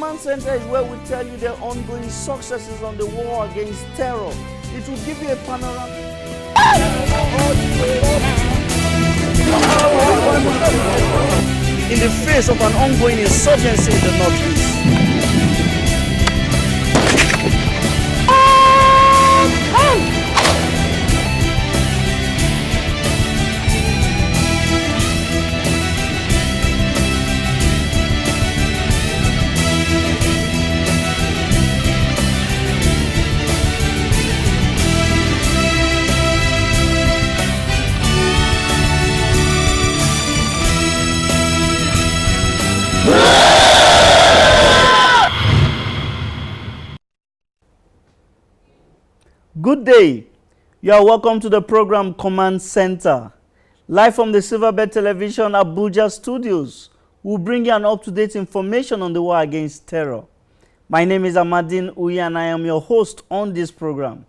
Command Center is where we tell you the ongoing successes on the war against terror. It will give you a panorama. In the face of an ongoing insurgency in the Northeast. Good day. You are welcome to the program Command Center. Live from the Silverbird Television Abuja studios, we'll bring you an up-to-date information on the war against terror. My name is Amadin and I am your host on this program.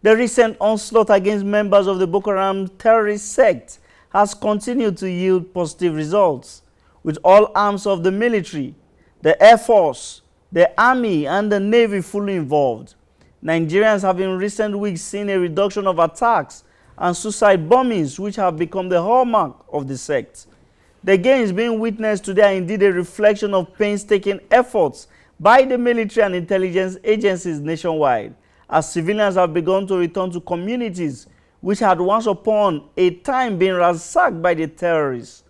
The recent onslaught against members of the Boko Haram terrorist sect has continued to yield positive results, with all arms of the military, the Air Force, the Army, and the Navy fully involved. Nigerians have in recent weeks seen a reduction of attacks and suicide bombings, which have become the hallmark of the sect. The gains being witnessed today are indeed a reflection of painstaking efforts by the military and intelligence agencies nationwide, as civilians have begun to return to communities which had once upon a time been ransacked by the terrorists.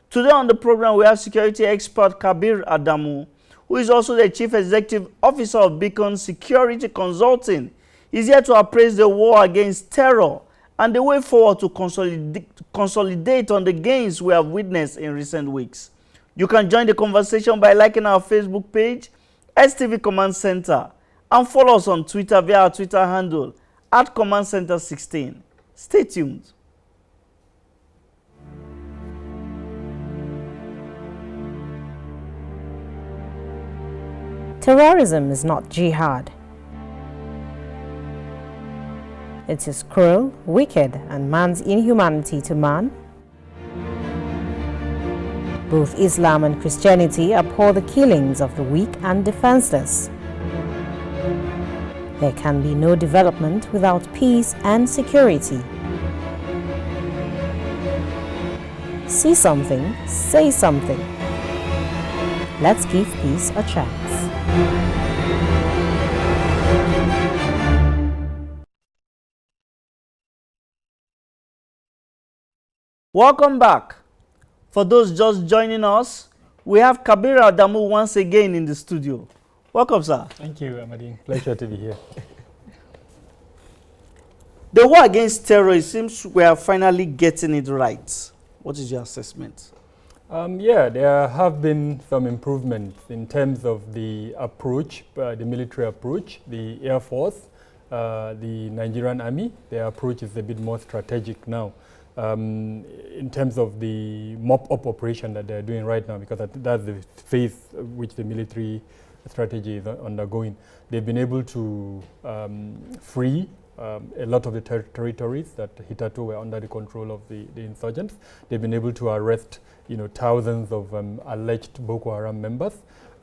Today on the program, we have security expert Kabir Adamu, who is also the Chief Executive Officer of Beacon Security Consulting. He's here to appraise the war against terror and the way forward to consolidate on the gains we have witnessed in recent weeks. You can join the conversation by liking our Facebook page, STV Command Center, and follow us on Twitter via our Twitter handle, @CommandCenter16. Stay tuned. Terrorism is not jihad. It is cruel, wicked, and man's inhumanity to man. Both Islam and Christianity abhor the killings of the weak and defenseless. There can be no development without peace and security. See something, say something. Let's give peace a chance. Welcome back. For those just joining us, we have Kabir Adamu once again in the studio. Welcome, sir. Thank you, Amadin. Pleasure to be here. The war against terror, it seems we are finally getting it right. What is your assessment? Yeah, there have been some improvements in terms of the approach, the military approach, the Air Force, the Nigerian Army. Their approach is a bit more strategic now in terms of the mop-up operation that they're doing right now, because that's the phase which the military strategy is undergoing. They've been able to free a lot of the territories that hitherto were under the control of the insurgents. They've been able to arrest, thousands of alleged Boko Haram members.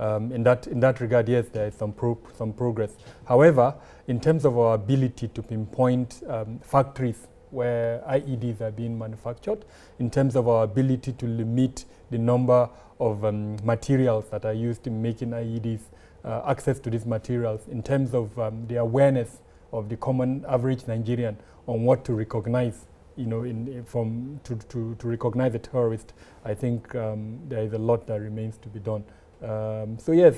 In that regard, yes, there is some progress. However, in terms of our ability to pinpoint factories where IEDs are being manufactured, in terms of our ability to limit the number of materials that are used in making IEDs, access to these materials, in terms of the awareness of the common average Nigerian on what to recognize, to recognize a terrorist, I think there is a lot that remains to be done. So yes,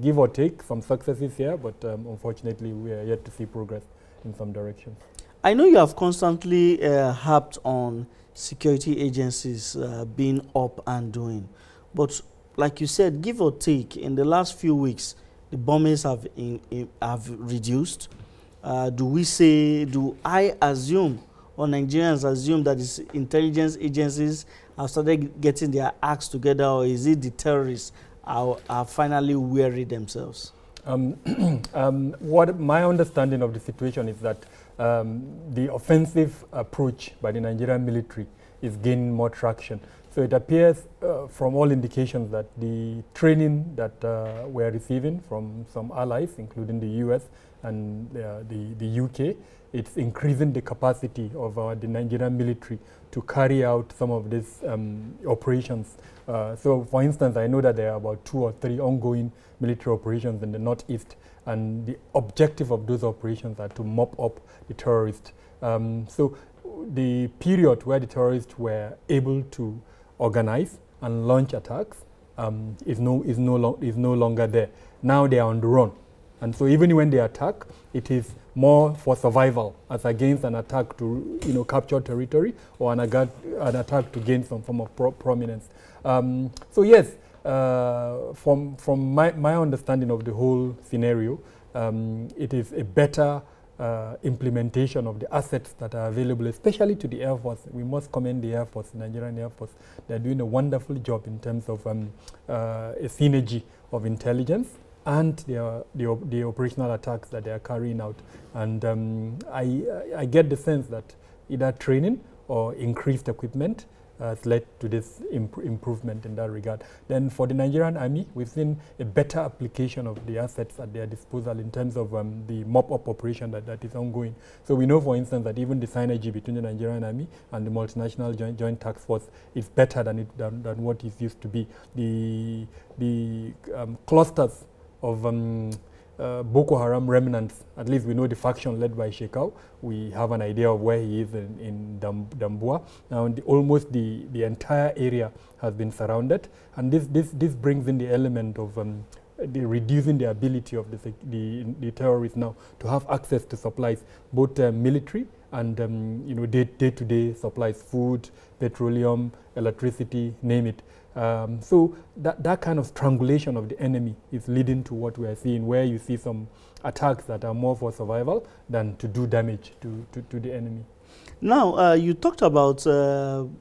give or take, some successes here, but unfortunately we are yet to see progress in some directions. I know you have constantly harped on security agencies being up and doing, but like you said, give or take, in the last few weeks, the bombings have reduced. Do I assume, or Nigerians assume, that the intelligence agencies have started getting their acts together, or is it the terrorists are finally weary themselves? What my understanding of the situation is that the offensive approach by the Nigerian military is gaining more traction. So it appears from all indications that the training that we're receiving from some allies, including the US and the UK, it's increasing the capacity of the Nigerian military to carry out some of these operations. So for instance, I know that there are about 2 or 3 ongoing military operations in the Northeast, and the objective of those operations are to mop up the terrorists. So the period where the terrorists were able to organize and launch attacks is no longer there. Now they are on the run. And so even when they attack, it is more for survival as against an attack to capture territory or an attack to gain some form of prominence. So yes, from my understanding of the whole scenario, it is a better implementation of the assets that are available, especially to the Air Force. We must commend the Air Force, the Nigerian Air Force. They're doing a wonderful job in terms of a synergy of intelligence and the operational attacks that they are carrying out. And I get the sense that either training or increased equipment has led to this improvement in that regard. Then for the Nigerian Army, we've seen a better application of the assets at their disposal in terms of the mop-up operation that is ongoing. So we know, for instance, that even the synergy between the Nigerian Army and the multinational joint task force is better than what it used to be. The clusters of Boko Haram remnants, at least we know the faction led by Shekau. We have an idea of where he is in Damboa. Now almost the entire area has been surrounded, and this brings in the element of reducing the ability of the terrorists now to have access to supplies, both military and day-to-day supplies, food, petroleum, electricity, name it. So that kind of strangulation of the enemy is leading to what we are seeing, where you see some attacks that are more for survival than to do damage to the enemy. Now, you talked about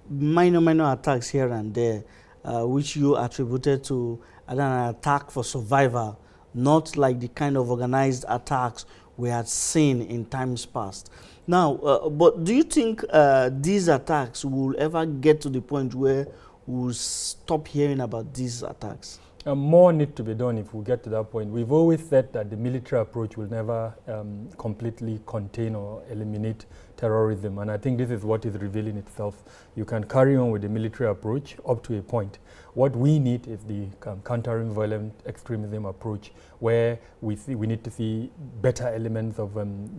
minor attacks here and there, which you attributed to an attack for survival, not like the kind of organized attacks we had seen in times past. Now, but do you think these attacks will ever get to the point where we'll stop hearing about these attacks? More need to be done if we get to that point. We've always said that the military approach will never completely contain or eliminate terrorism, and I think this is what is revealing itself. You can carry on with the military approach up to a point. What we need is the countering violent extremism approach, where we need to see better elements of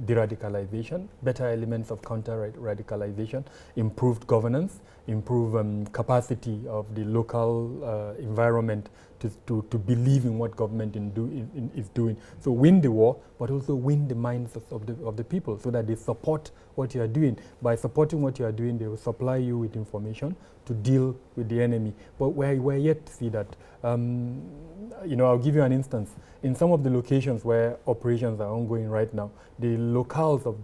de-radicalization, better elements of counter-radicalization, improved governance, improved capacity of the local environment to believe in what government is doing. So win the war, but also win the minds of the people, so that they support what you are doing. By supporting what you are doing, they will supply you with information to deal with the enemy. But we're yet to see that. I'll give you an instance. In some of the locations where operations are ongoing right now, the locales of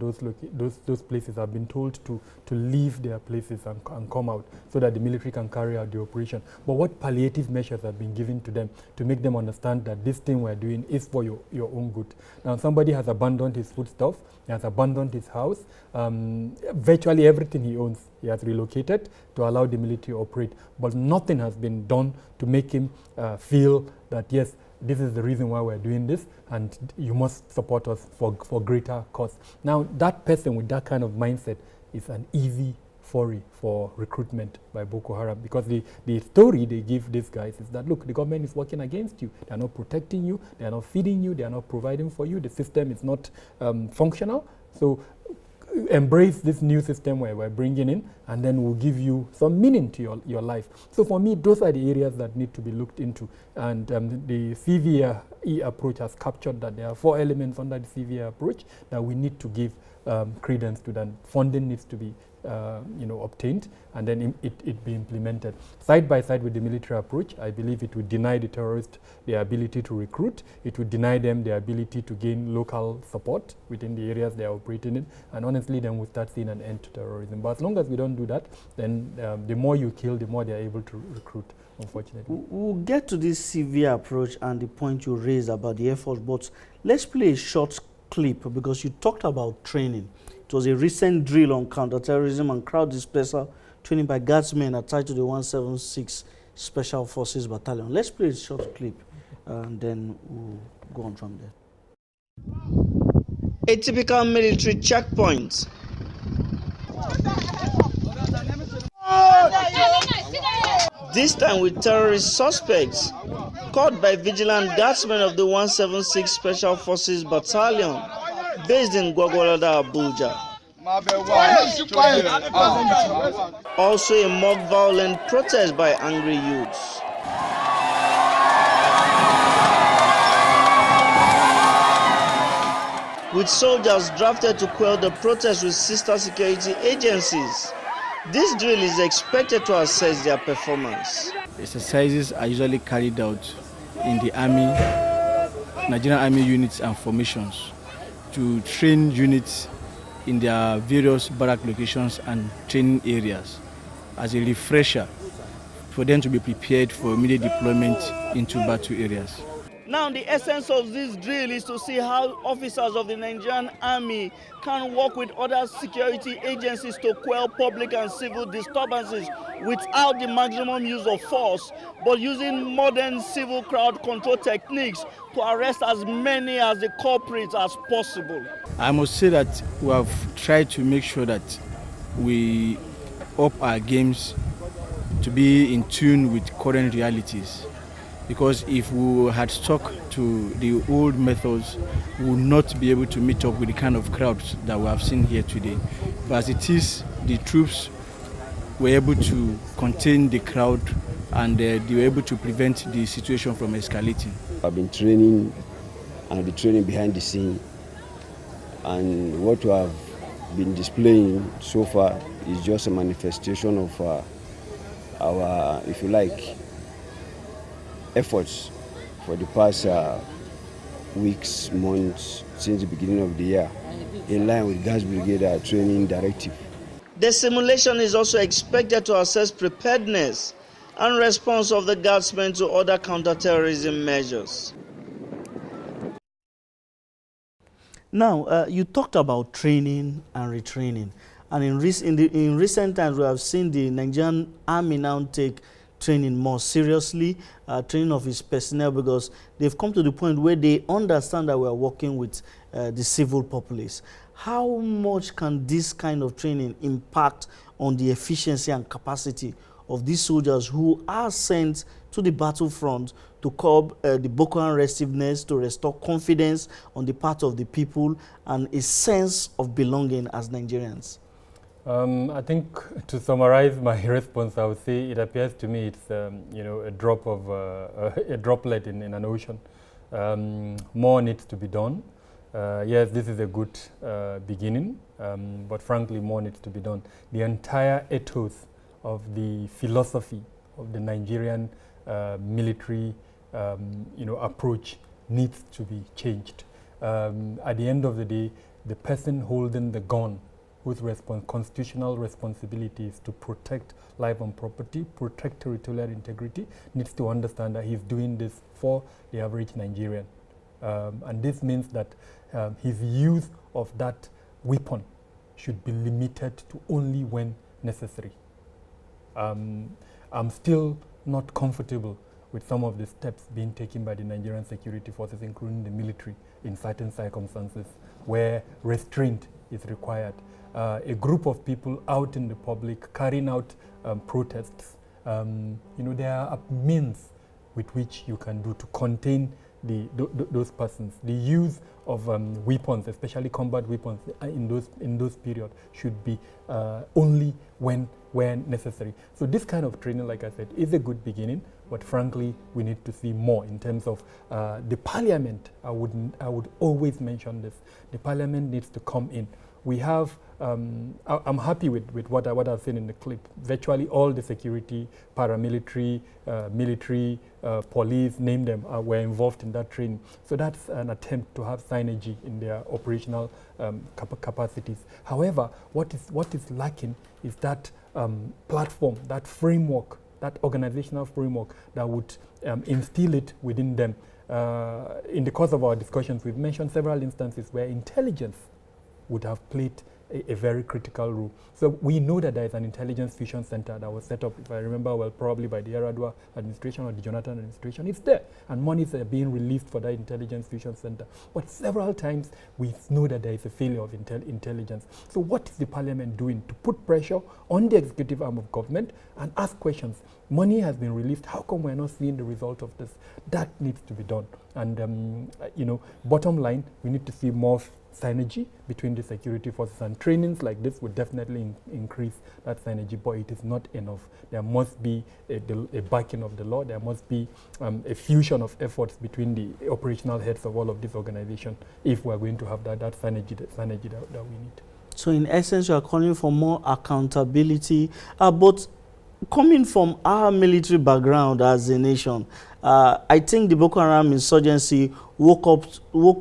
those places have been told to leave their places and come out, so that the military can carry out the operation. But what palliative measures have been given to them to make them understand that this thing we're doing is for your own good? Now, somebody has abandoned his foodstuff, he has abandoned his house, virtually everything he owns, he has relocated to allow the military to operate. But nothing has been done to make him feel that, yes, this is the reason why we're doing this, and you must support us for greater cause. Now, that person with that kind of mindset is an easy foray for recruitment by Boko Haram, because the story they give these guys is that, look, the government is working against you. They are not protecting you. They are not feeding you. They are not providing for you. The system is not functional. So embrace this new system where we're bringing in, and then we'll give you some meaning to your life. So for me, those are the areas that need to be looked into. And the CVE approach has captured that. There are 4 elements under the CVE approach that we need to give credence to. That funding needs to be obtained, and then it be implemented. Side by side with the military approach, I believe it would deny the terrorists their ability to recruit. It would deny them their ability to gain local support within the areas they are operating in. And honestly, then we'll start seeing an end to terrorism. But as long as we don't do that, then the more you kill, the more they are able to recruit, unfortunately. We'll get to this severe approach and the point you raised about the Air Force, but let's play a short clip because you talked about training. It was a recent drill on counterterrorism and crowd dispersal training by guardsmen attached to the 176 Special Forces Battalion. Let's play a short clip and then we'll go on from there. A typical military checkpoint. This time with terrorist suspects caught by vigilant guardsmen of the 176 Special Forces Battalion based in Gwagwalada, Abuja. Also a mock violent protest by angry youths. With soldiers drafted to quell the protest with sister security agencies. This drill is expected to assess their performance. Exercises are usually carried out in the army, Nigerian army units and formations to train units in their various barrack locations and training areas as a refresher for them to be prepared for immediate deployment into battle areas. Now, the essence of this drill is to see how officers of the Nigerian Army can work with other security agencies to quell public and civil disturbances without the maximum use of force, but using modern civil crowd control techniques to arrest as many as the culprits as possible. I must say that we have tried to make sure that we up our games to be in tune with current realities. Because if we had stuck to the old methods, we would not be able to meet up with the kind of crowds that we have seen here today. But as it is, the troops were able to contain the crowd and they were able to prevent the situation from escalating. I've been training and the training behind the scene, and what we have been displaying so far is just a manifestation of our, if you like, efforts for the past weeks, months, since the beginning of the year, in line with Gas Brigade training directive. The simulation is also expected to assess preparedness and response of the guardsmen to other counterterrorism measures. Now, you talked about training and retraining, and in recent times we have seen the Nigerian Army now take training more seriously, training of its personnel, because they've come to the point where they understand that we are working with the civil populace. How much can this kind of training impact on the efficiency and capacity of these soldiers who are sent to the battlefront to curb the Boko Haram restiveness, to restore confidence on the part of the people and a sense of belonging as Nigerians? I think to summarize my response, I would say it appears to me it's a drop of a droplet in an ocean. More needs to be done. Yes, this is a good beginning, but frankly, more needs to be done. The entire ethos of the philosophy of the Nigerian military, approach needs to be changed. At the end of the day, the person holding the gun, whose constitutional responsibility is to protect life and property, protect territorial integrity, needs to understand that he's doing this for the average Nigerian. And this means that his use of that weapon should be limited to only when necessary. I'm still not comfortable with some of the steps being taken by the Nigerian security forces, including the military, in certain circumstances where restraint is required. A group of people out in the public carrying out protests, there are means with which you can do to contain those persons. The use of weapons, especially combat weapons, in those periods should be only when necessary. So this kind of training, like I said, is a good beginning, but frankly, we need to see more in terms of the parliament. I would always mention this. The parliament needs to come in. We have, I'm happy with what I've seen in the clip. Virtually all the security, paramilitary, military, police, name them, were involved in that training. So that's an attempt to have synergy in their operational capacities. However, what is lacking is that platform, that framework, that organizational framework that would instill it within them. in the course of our discussions, we've mentioned several instances where intelligence would have played a very critical role. So we know that there is an intelligence fusion center that was set up, if I remember well, probably by the Yaradua administration or the Jonathan administration. It's there, and monies are being released for that intelligence fusion center. But several times we know that there is a failure of intelligence. So what is the parliament doing to put pressure on the executive arm of government and ask questions? Money has been released. How come we're not seeing the result of this? That needs to be done. And bottom line, we need to see more synergy between the security forces, and trainings like this would definitely increase that synergy, but it is not enough. There must be a backing of the law. There must be a fusion of efforts between the operational heads of all of these organizations if we're going to have that synergy that we need. So in essence, you are calling for more accountability, but coming from our military background as a nation, I think the Boko Haram insurgency woke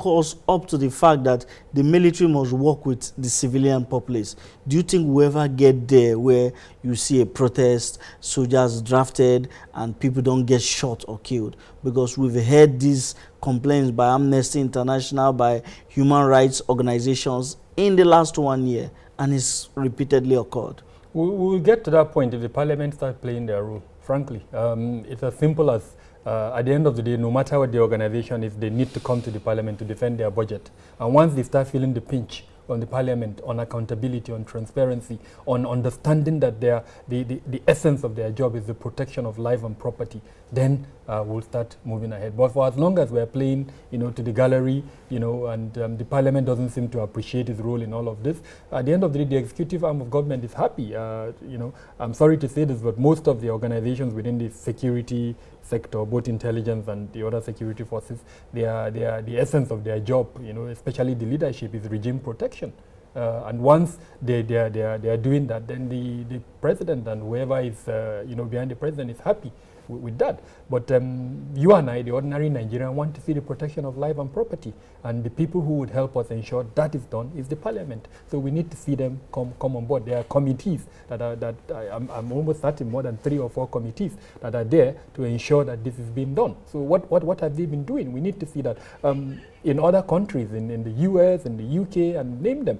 us up to the fact that the military must work with the civilian populace. Do you think we'll ever get there where you see a protest, soldiers drafted, and people don't get shot or killed? Because we've heard these complaints by Amnesty International, by human rights organizations in the last 1 year, and it's repeatedly occurred. We'll get to that point if the parliament starts playing their role, frankly. It's as simple as at the end of the day, no matter what the organization is, they need to come to the parliament to defend their budget. And once they start feeling the pinch on the parliament, on accountability, on transparency, on understanding that the essence of their job is the protection of life and property, then we'll start moving ahead. But for as long as we're playing, to the gallery, and the parliament doesn't seem to appreciate its role in all of this, at the end of the day, the executive arm of government is happy. I'm sorry to say this, but most of the organizations within the security sector, both intelligence and the other security forces, they are the essence of their job, especially the leadership, is regime protection. And once they are doing that, then the president and whoever is behind the president is happy with that. But you and I, the ordinary Nigerian, want to see the protection of life and property, and the people who would help us ensure that is done is the parliament. So we need to see them come on board. There are committees I'm almost certain more than 3 or 4 committees that are there to ensure that this is being done. So what have they been doing? We need to see that. In other countries, in the US and the UK, and name them,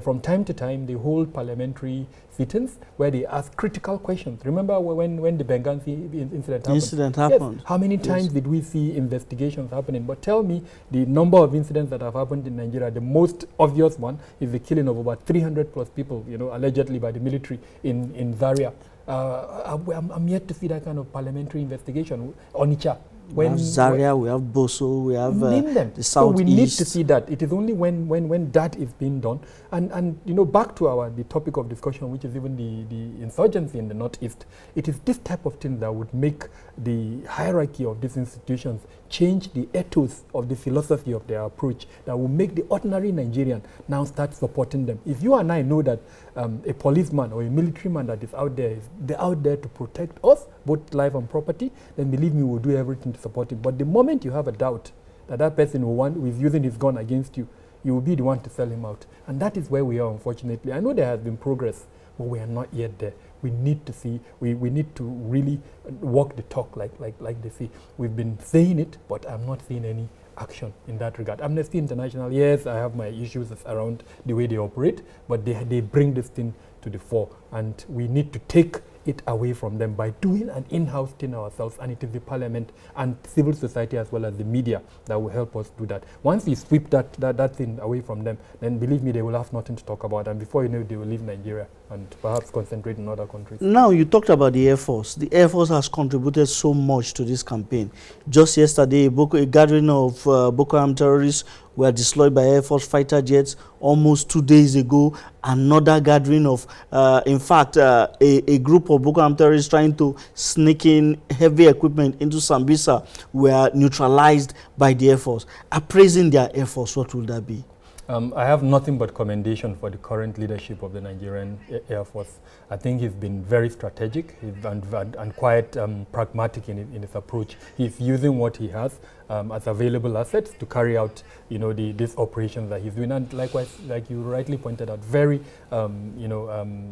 from time to time they hold parliamentary sittings where they ask critical questions. Remember when the Benghazi incident happened? Yes. How many times did we see investigations happening? But tell me the number of incidents that have happened in Nigeria. The most obvious one is the killing of about 300 plus people, allegedly by the military in Zaria. I'm yet to see that kind of parliamentary investigation. Onitsha. We have Zaria, we have Boso, we have the Southeast. So we need to see that. It is only when that is being done. And back to the topic of discussion, which is even the insurgency in the Northeast, it is this type of thing that would make the hierarchy of these institutions change the ethos of the philosophy of their approach, that will make the ordinary Nigerian now start supporting them. If you and I know that a policeman or a military man that is out there out there to protect us, both life and property, then believe me, we'll do everything to support him. But the moment you have a doubt that person who is using his gun against you, you will be the one to sell him out. And that is where we are, unfortunately. I know there has been progress, but we are not yet there. We need to see, we need to really walk the talk like they say. We've been saying it, but I'm not seeing any action in that regard. Amnesty International, yes, I have my issues around the way they operate, but they bring this thing to the fore, and we need to take it away from them by doing an in-house thing ourselves, and it is the parliament and civil society as well as the media that will help us do that. Once we sweep that thing away from them, then believe me, they will have nothing to talk about, and before you know it, they will leave Nigeria and perhaps concentrate in other countries. Now, you talked about the Air Force. The Air Force has contributed so much to this campaign. Just yesterday, a gathering of Boko Haram terrorists were destroyed by Air Force fighter jets. Almost 2 days ago, another gathering of, a group of Boko Haram terrorists trying to sneak in heavy equipment into Sambisa were neutralized by the Air Force. Appraising their Air Force, what will that be? I have nothing but commendation for the current leadership of the Nigerian Air Force. I think he's been very strategic and quite pragmatic in his approach. He's using what he has as available assets to carry out, these operations that he's doing. And likewise, like you rightly pointed out, very,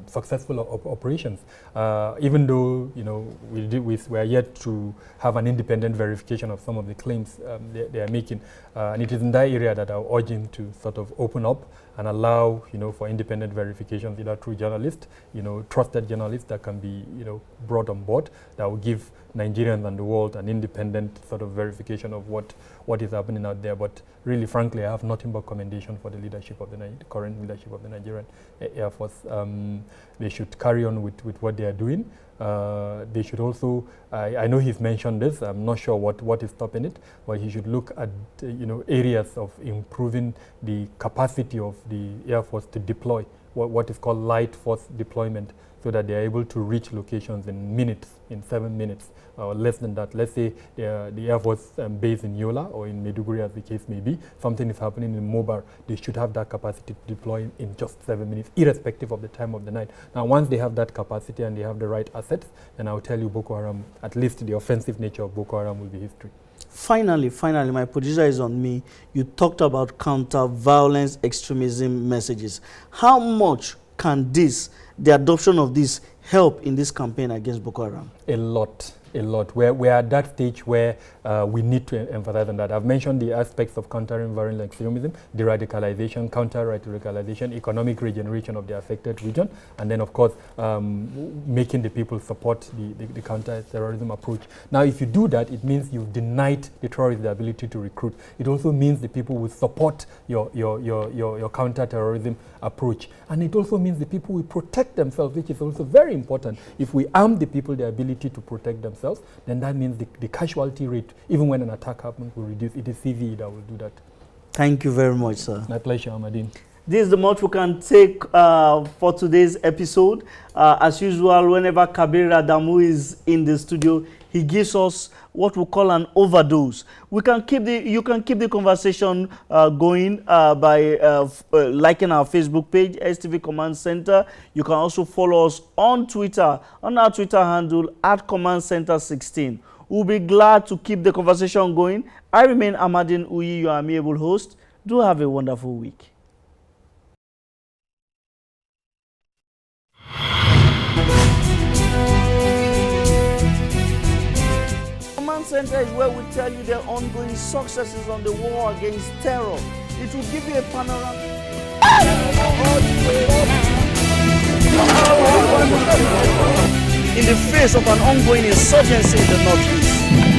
successful operations. Even though, we are yet to have an independent verification of some of the claims they are making. And it is in that area that I'll urge him to sort of open up and allow, for independent verifications, either through journalists, trusted journalists that can be, brought on board, that will give Nigerians and the world an independent sort of verification of what is happening out there. But really, frankly, I have nothing but commendation for the leadership of the current leadership of the Nigerian Air Force. They should carry on with what they are doing. They should also, I know he's mentioned this, I'm not sure what is stopping it, but he should look at, areas of improving the capacity of the Air Force to deploy what is called light force deployment, so that they are able to reach locations in minutes, in 7 minutes, or less than that. Let's say the Air Force base in Yola or in Maiduguri, as the case may be, something is happening in Mobar, they should have that capacity to deploy in just 7 minutes, irrespective of the time of the night. Now, once they have that capacity and they have the right assets, then I'll tell you Boko Haram, at least the offensive nature of Boko Haram will be history. Finally, my producer is on me. You talked about counter-violence extremism messages. How much can the adoption of this, help in this campaign against Boko Haram? A lot. We're at that stage where we need to emphasize on that. I've mentioned the aspects of countering violent extremism, de-radicalization, counter-radicalization, economic regeneration of the affected region, and then, of course, making the people support the counter-terrorism approach. Now, if you do that, it means you've denied the terrorists the ability to recruit. It also means the people will support your counter-terrorism approach. And it also means the people will protect themselves, which is also very important. If we arm the people the ability to protect themselves, then that means the casualty rate, even when an attack happens, will reduce. It is CVE that will do that. Thank you very much, sir. My pleasure, Amadin. This is the much we can take for today's episode. As usual, whenever Kabir Adamu is in the studio, he gives us what we call an overdose. You can keep the conversation going by liking our Facebook page, STV Command Center. You can also follow us on Twitter, on our Twitter handle @CommandCenter16. We'll be glad to keep the conversation going. I remain Amadin Uyi, your amiable host. Do have a wonderful week. Command Center is where we tell you the ongoing successes on the war against terror. It will give you a panorama. In the face of an ongoing insurgency in the Northeast.